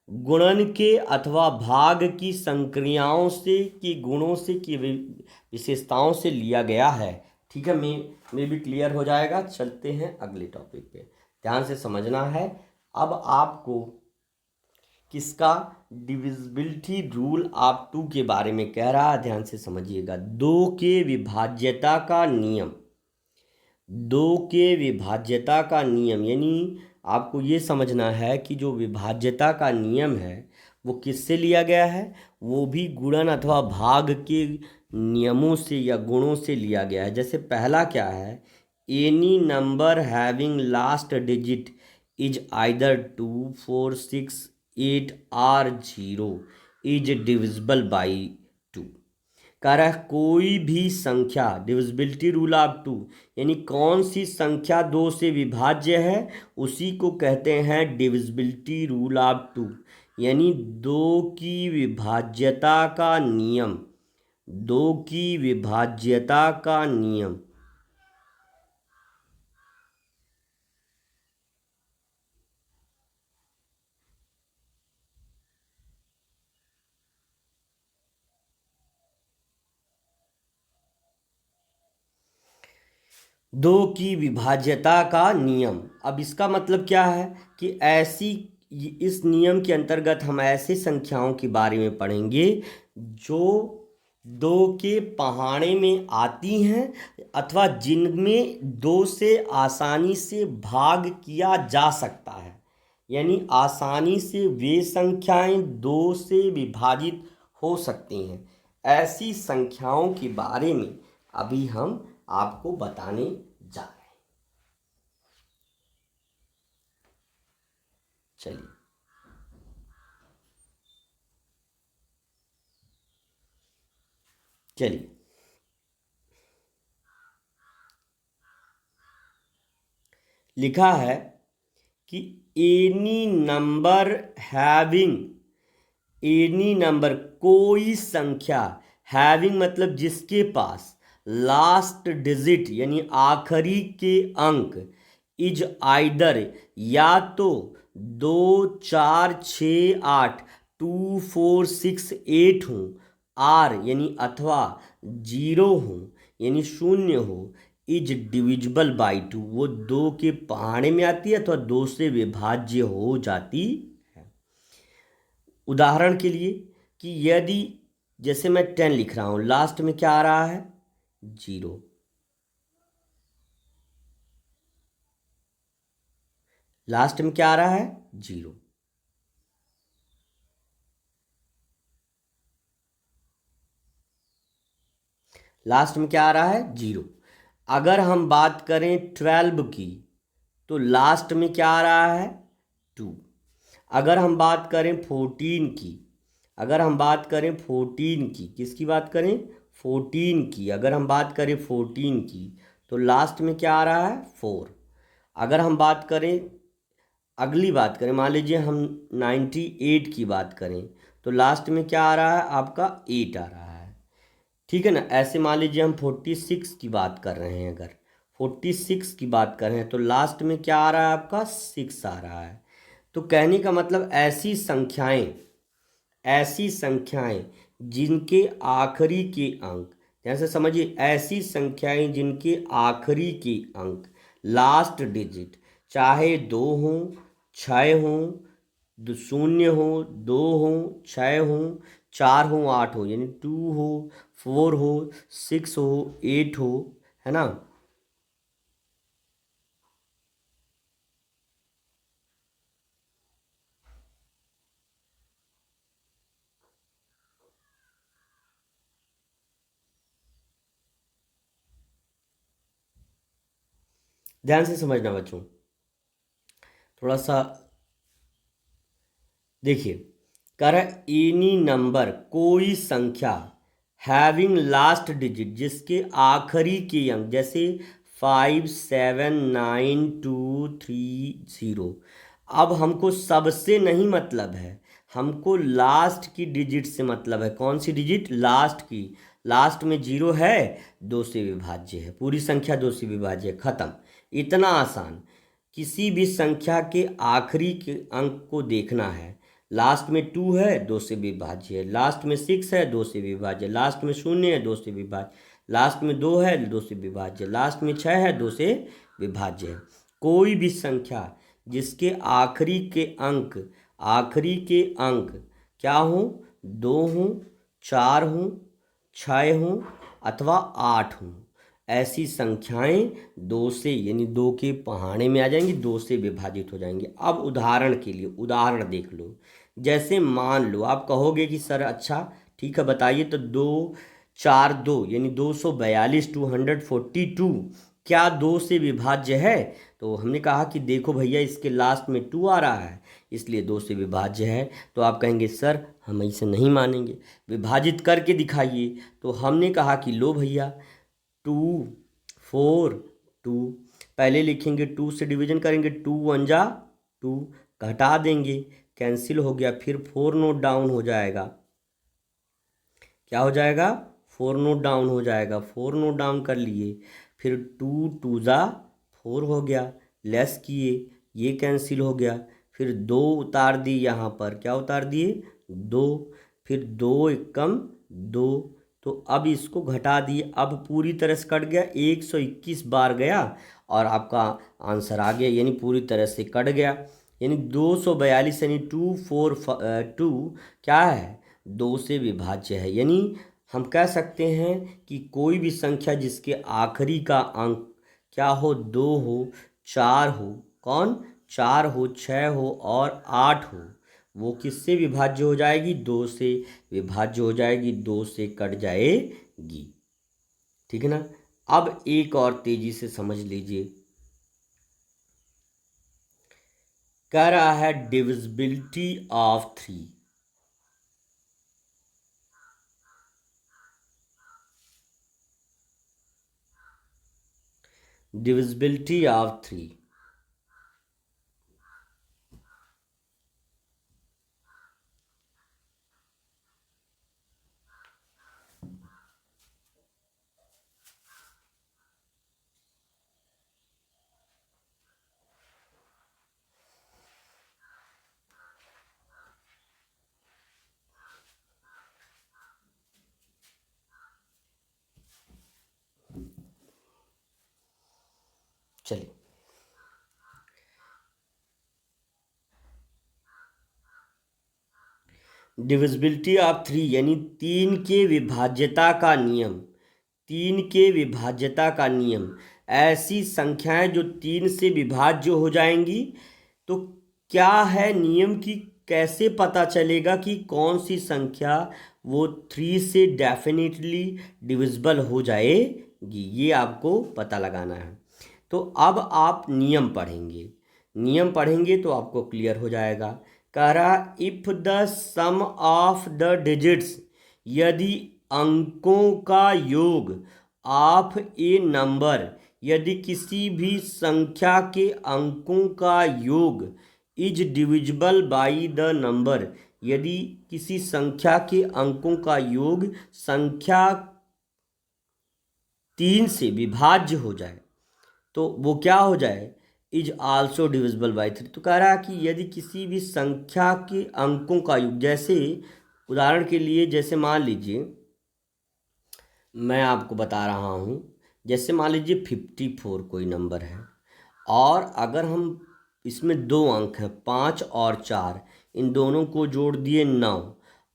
गुणन के अथवा भाग की संक्रियाओं से, कि गुणों से, कि विशेषताओं से लिया गया है। ठीक है, मैं भी क्लियर हो जाएगा। चलते हैं अगले टॉपिक पे, ध्यान से समझना है। अब आपको किसका, डिविजिबिलिटी रूल ऑफ 2 के बारे में कह रहा है, ध्यान से समझिएगा। 2 के विभाज्यता का नियम, 2 के विभाज्यता का नियम, यानी आपको ये समझना है कि जो विभाज्यता का नियम है वो किससे लिया गया है, वो भी गुणन अथवा भाग के नियमों से या गुणों से लिया गया है। जैसे पहला क्या है, any number having last digit is either 2, 4, 6, 8 और 0 इज डिविजिबल बाई 2। कह रहा है कोई भी संख्या, डिविजिबिलिटी रूल ऑफ 2, यानी कौन सी संख्या 2 से विभाज्य है उसी को कहते हैं डिविजिबिलिटी रूल ऑफ 2, यानी 2 की विभाज्यता का नियम, 2 की विभाज्यता का नियम। दो की विभाज्यता का नियम। अब इसका मतलब क्या है कि इस नियम के अंतर्गत हम ऐसे संख्याओं के बारे में पढ़ेंगे जो दो के पहाड़े में आती हैं अथवा जिनमें दो से आसानी से भाग किया जा सकता है। यानी आसानी से वे संख्याएं दो से विभाजित हो सकती हैं। ऐसी संख्याओं के बारे में अभी हम आपको बताने जा रहे हैं। चलिए, चलिए लिखा है कि any number having, any number कोई संख्या, हैविंग मतलब जिसके पास, लास्ट डिजिट यानी आखिरी के अंक, इज आइदर या तो 2 4 6 8 2 4 6 8 हो, आर यानी अथवा 0 हो यानी 0 हो, इज डिविजिबल बाई 2 वो दो के पहाड़े में आती है अथवा दो से विभाज्य हो जाती है। उदाहरण के लिए कि यदि जैसे मैं 10 लिख रहा हूं, लास्ट में क्या आ रहा है, 0। लास्ट में क्या आ रहा है, 0। लास्ट में क्या आ रहा है, 0। अगर हम बात करें 12 की तो लास्ट में क्या आ रहा है, 2। अगर हम बात करें 14 की, अगर हम बात करें 14 की, किसकी बात करें, 14 की, अगर हम बात करें 14 की तो लास्ट में क्या आ रहा है, 4। अगर हम बात करें, अगली बात करें, मान लीजिए हम 98 की बात करें तो लास्ट में क्या आ रहा है आपका, 8 आ रहा है। ठीक है ना। ऐसे मान लीजिए हम 46 की बात कर रहे हैं, अगर 46 की बात कर रहे हैं तो लास्ट में क्या आ रहा है आपका, 6 आ रहा है। तो कहने का मतलब ऐसी संख्याएं, ऐसी संख्याएं जिनके आखिरी के अंक, जैसे समझिए ऐसी संख्याएं जिनके आखिरी के अंक, लास्ट डिजिट, चाहे 2 हों, 6 हों, 0 हो, 2 हो, 6 हो, 4 हो, 8 हो, यानी 2 हो, 4 हो, 6 हो, 8 हो, है ना। ध्यान से समझना बच्चों, थोड़ा सा देखिए। कर एनी नंबर कोई संख्या, हैविंग लास्ट डिजिट जिसके आखिरी के अंक, जैसे 5 7 9 2 3 0। अब हमको सबसे नहीं मतलब है, हमको लास्ट की डिजिट से मतलब है। कौन सी डिजिट, लास्ट की। लास्ट में 0 है, दो से विभाज्य है, पूरी संख्या दो से विभाज्य है, खत्म। इतना आसान। किसी भी संख्या के आखिरी के अंक को देखना है। लास्ट में 2 है, दो से विभाज्य है, लास्ट में 6 है, दो से विभाज्य, लास्ट में 0 है, दो से विभाज्य, लास्ट में 2 है, दो से विभाज्य, लास्ट में 6 है, दो से विभाज्य है। कोई भी संख्या जिसके आखिरी के अंक, आखिरी के अंक क्या हो, 2 हो, 4 हो, 6 हो अथवा 8 हो, ऐसी संख्याएं दो से यानी दो के पहाड़े में आ जाएंगी, दो से विभाजित हो जाएंगे। अब उदाहरण के लिए उदाहरण देख लो। जैसे मान लो आप कहोगे कि सर अच्छा ठीक है बताइए, तो 2 4 2 यानी 242, 242 क्या दो से विभाज्य है। तो हमने कहा कि देखो भैया इसके लास्ट में 2 आ रहा है इसलिए दो से विभाज्य है। तो आप कहेंगे सर हम इसे नहीं मानेंगे, विभाजित करके दिखाइए। तो हमने कहा कि लो भैया 2 4 2, पहले लिखेंगे 2 से डिवीजन करेंगे, 2 1 जा 2, घटा देंगे, कैंसिल हो गया, फिर 4 नोट डाउन हो जाएगा। क्या हो जाएगा, 4 नोट डाउन हो जाएगा, 4 नोट डाउन कर लिए, फिर 2 2 जा 4 हो गया, लेस किए, ये कैंसिल हो गया, फिर 2 उतार दिए, यहाँ पर क्या उतार दिए, 2, फिर 2 एकम 2, तो अब इसको घटा दिए, अब पूरी तरह से कट गया, 121 बार गया और आपका आंसर आ गया, यानी पूरी तरह से कट गया। यानी 242 यानी 242 क्या है, 2 से विभाज्य है। यानी हम कह सकते हैं कि कोई भी संख्या जिसके आखिरी का अंक क्या हो, 2 हो, 4 हो, कौन, 4 हो, 6 हो और 8 हो, वो किससे विभाज्य हो जाएगी, 2 से विभाज्य हो जाएगी, 2 से कट जाएगी। ठीक है ना। अब एक और तेजी से समझ लीजिए, कह रहा है डिविजिबिलिटी ऑफ 3। Divisibility of 3। चलिए, डिविजिबिलिटी ऑफ 3 यानी 3 के विभाज्यता का नियम। 3 के विभाज्यता का नियम, ऐसी संख्याएं जो 3 से विभाज्य हो जाएंगी। तो क्या है नियम की, कैसे पता चलेगा कि कौन सी संख्या वो 3 से डेफिनेटली डिविजिबल हो जाएगी, ये आपको पता लगाना है। तो अब आप नियम पढ़ेंगे, नियम पढ़ेंगे तो आपको क्लियर हो जाएगा। कह रहा if the sum of the digits, यदि अंकों का योग ऑफ ए नंबर, यदि किसी भी संख्या के अंकों का योग is divisible by the number, यदि किसी संख्या के अंकों का योग संख्या 3 से विभाज्य हो जाए, तो वो क्या हो जाए, इज आल्सो डिविजिबल बाई 3। तो कह रहा है कि यदि किसी भी संख्या के अंकों का योग, जैसे उदाहरण के लिए, जैसे मान लीजिए मैं आपको बता रहा हूँ, जैसे मान लीजिए 54 कोई नंबर है और अगर हम इसमें 2 अंक हैं 5 और 4, इन दोनों को जोड़ दिए 9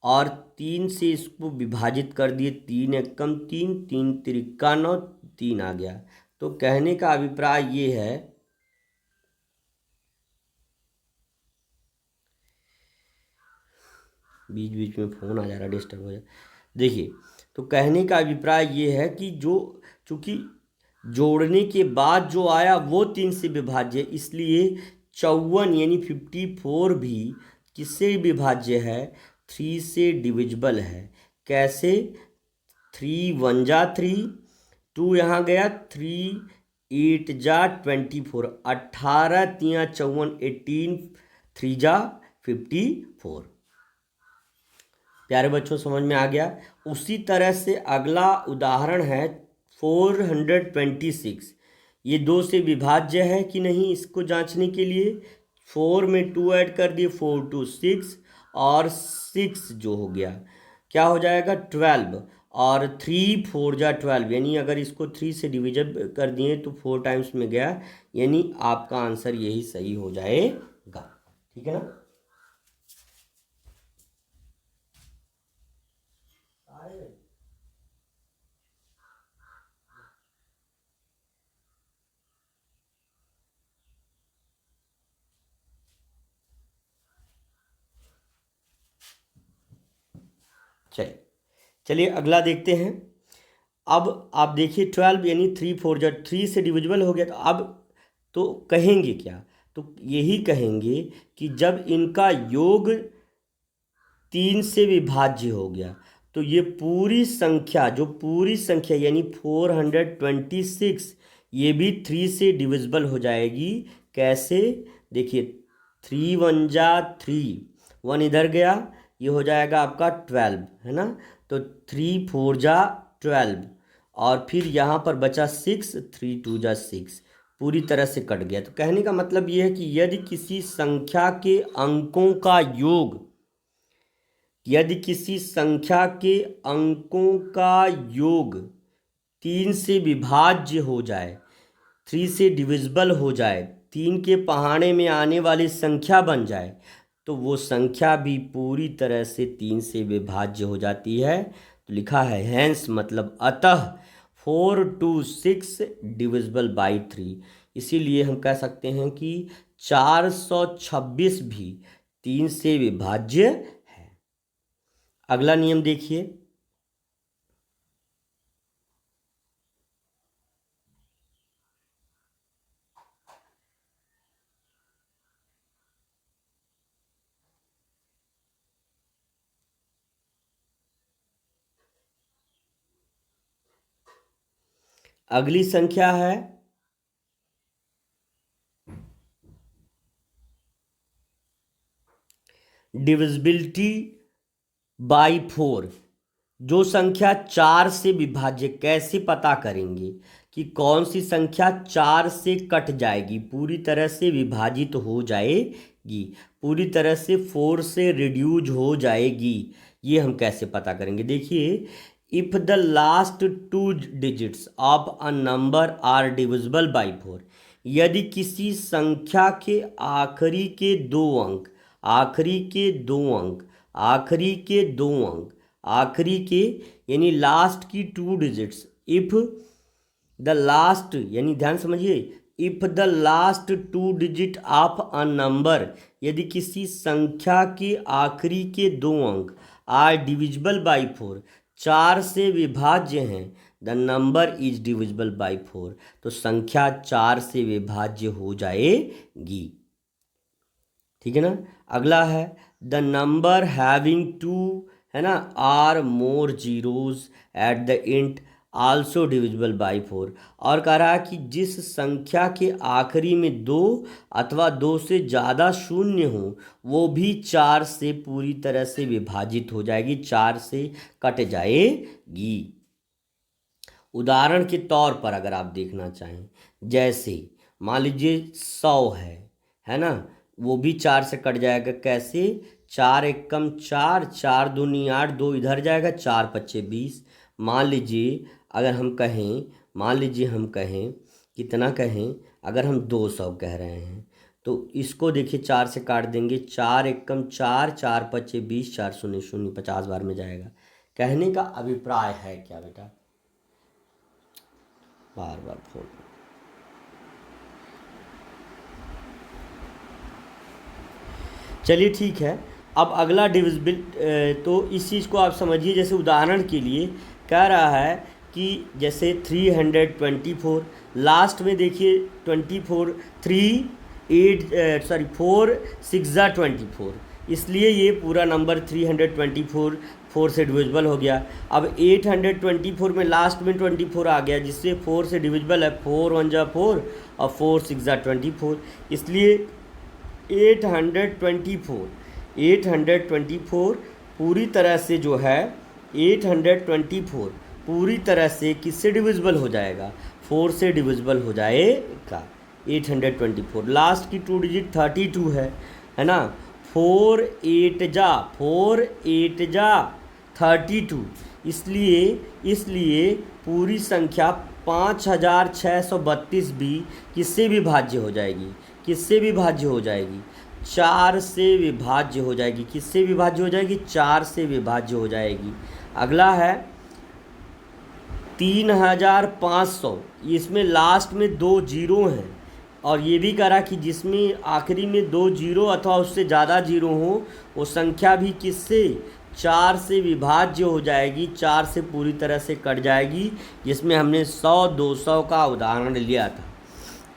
और 3 से इसको विभाजित कर दिए, 3 एकम 3, 3 तिरिक्का 9, 3 आ गया। तो कहने का अभिप्राय ये है, बीच बीच में फ़ोन आ जा रहा, डिस्टर्ब हो जाए। देखिए, तो कहने का अभिप्राय ये है कि जो चूँकि जोड़ने के बाद जो आया वो 3 से विभाज्य है, इसलिए 54 यानी 54 भी किससे विभाज्य है, 3 से डिविजिबल है। कैसे, 3 1 जा 3, 2 यहाँ गया, 3 8 जा 24, 18 3 54, 18 3 जा 54। प्यारे बच्चों समझ में आ गया। उसी तरह से अगला उदाहरण है 426। ये 2 से विभाज्य है कि नहीं, इसको जांचने के लिए 4 में 2 ऐड कर दिए, 4 2 6 और 6 जो हो गया क्या हो जाएगा 12, और 3 4 जा 12, यानी अगर इसको 3 से डिविजन कर दिए तो 4 टाइम्स में गया, यानी आपका आंसर यही सही हो जाएगा। ठीक है ना। चलिए चलिए अगला देखते हैं। अब आप देखिए 12 यानी 3 4 जा 3 से डिविजिबल हो गया, तो अब तो कहेंगे क्या, तो यही कहेंगे कि जब इनका योग 3 से विभाज्य हो गया तो ये पूरी संख्या, जो पूरी संख्या यानी 426, ये भी 3 से डिविजिबल हो जाएगी। कैसे, देखिए 3 1 जा 3, 1 इधर गया, ये हो जाएगा आपका 12, है ना। तो 3 4 जा 12 और फिर यहाँ पर बचा 6, 3 2 जा 6, पूरी तरह से कट गया। तो कहने का मतलब ये है कि यदि किसी संख्या के अंकों का योग यदि किसी संख्या के अंकों का योग 3 से विभाज्य हो जाए, 3 से डिविजिबल हो जाए, 3 के पहाड़े में आने वाली संख्या बन जाए, तो वो संख्या भी पूरी तरह से 3 से विभाज्य हो जाती है। तो लिखा है हैंस, मतलब अतः 4 to 6 डिविजिबल बाई 3। इसीलिए हम कह सकते हैं कि 426 भी 3 से विभाज्य है। अगला नियम देखिए, अगली संख्या है डिविजिबिलिटी बाई 4। जो संख्या 4 से विभाज्य, कैसे पता करेंगे कि कौन सी संख्या 4 से कट जाएगी, पूरी तरह से विभाजित हो जाएगी, पूरी तरह से 4 से रिड्यूज हो जाएगी, ये हम कैसे पता करेंगे। देखिए, if the last 2 digits of a number are divisible by 4, यदि किसी संख्या के आखिरी के 2 अंक, आखिरी के 2 अंक, आखिरी के 2 अंक, आखिरी के यानी लास्ट की 2 डिजिट्स, इफ द लास्ट, यानी ध्यान समझिए, if the last 2 digit of a number, यदि किसी संख्या के आखिरी के 2 अंक आर डिविजिबल बाई 4, 4 से विभाज्य हैं, the number is divisible by 4, तो संख्या 4 से विभाज्य हो जाएगी। ठीक है ना। अगला है द नंबर हैविंग 2, है ना, or more zeros at the end also divisible by 4, और कह रहा है कि जिस संख्या के आखिरी में 2 अथवा 2 से ज़्यादा शून्य हो, वो भी 4 से पूरी तरह से विभाजित हो जाएगी, 4 से कट जाएगी। उदाहरण के तौर पर अगर आप देखना चाहें, जैसे मान लीजिए 100 है ना, वो भी 4 से कट जाएगा। कैसे? 4 एकम 4, 4 दूनी 8, 2 इधर जाएगा, 4 पच्चे 20। मान लीजिए अगर हम कहें, मान लीजिए हम कहें, कितना कहें, अगर हम 200 कह रहे हैं, तो इसको देखिए 4 से काट देंगे, 4 एकम 4, 4 पच्चे 20, 4 शून्य शून्य, 50 बार में जाएगा। कहने का अभिप्राय है क्या बेटा? बार बार फोन, चलिए ठीक है। अब अगला डिविजिबल, तो इस चीज़ को आप समझिए। जैसे उदाहरण के लिए कह रहा है कि जैसे 324, लास्ट में देखिए 24, 4 6 24, इसलिए ये पूरा नंबर 324 4 से डिविजिबल हो गया। अब 824 में लास्ट में 24 आ गया, जिससे 4 से डिविजिबल है, 4 1 जा 4 और 4 6 जा 24, इसलिए 824 पूरी तरह से जो है 824 पूरी तरह से किससे डिविजिबल हो जाएगा? 4 से डिविजिबल हो जाएगा। 824 लास्ट की 2 डिजिट 32 है ना। 4 8 जा 32, इसलिए पूरी संख्या 5632 भी किससे विभाज्य हो जाएगी? किससे विभाज्य हो जाएगी? 4 से विभाज्य हो जाएगी। किससे विभाज्य हो जाएगी? 4 से विभाज्य हो जाएगी। अगला है 3500, इसमें लास्ट में 2 जीरो हैं, और ये भी कह रहा कि जिसमें आखिरी में 2 जीरो अथवा उससे ज़्यादा जीरो हो, वो संख्या भी किससे? 4 से विभाज्य हो जाएगी, 4 से पूरी तरह से कट जाएगी, जिसमें हमने 100 200 का उदाहरण लिया था।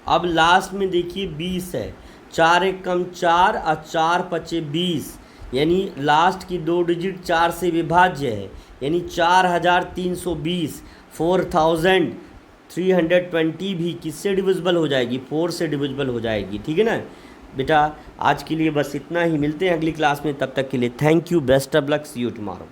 अब लास्ट में देखिए 20 है, 4 एकम 4 और 4 पच्चे 20, यानी लास्ट की 2 डिजिट 4 से विभाज्य है, यानी 4320, 4320 भी किससे डिविजिबल हो जाएगी? 4 से डिविजिबल हो जाएगी। ठीक है ना बेटा। आज के लिए बस इतना ही, मिलते हैं अगली क्लास में, तब तक के लिए thank you, best of luck, see you tomorrow.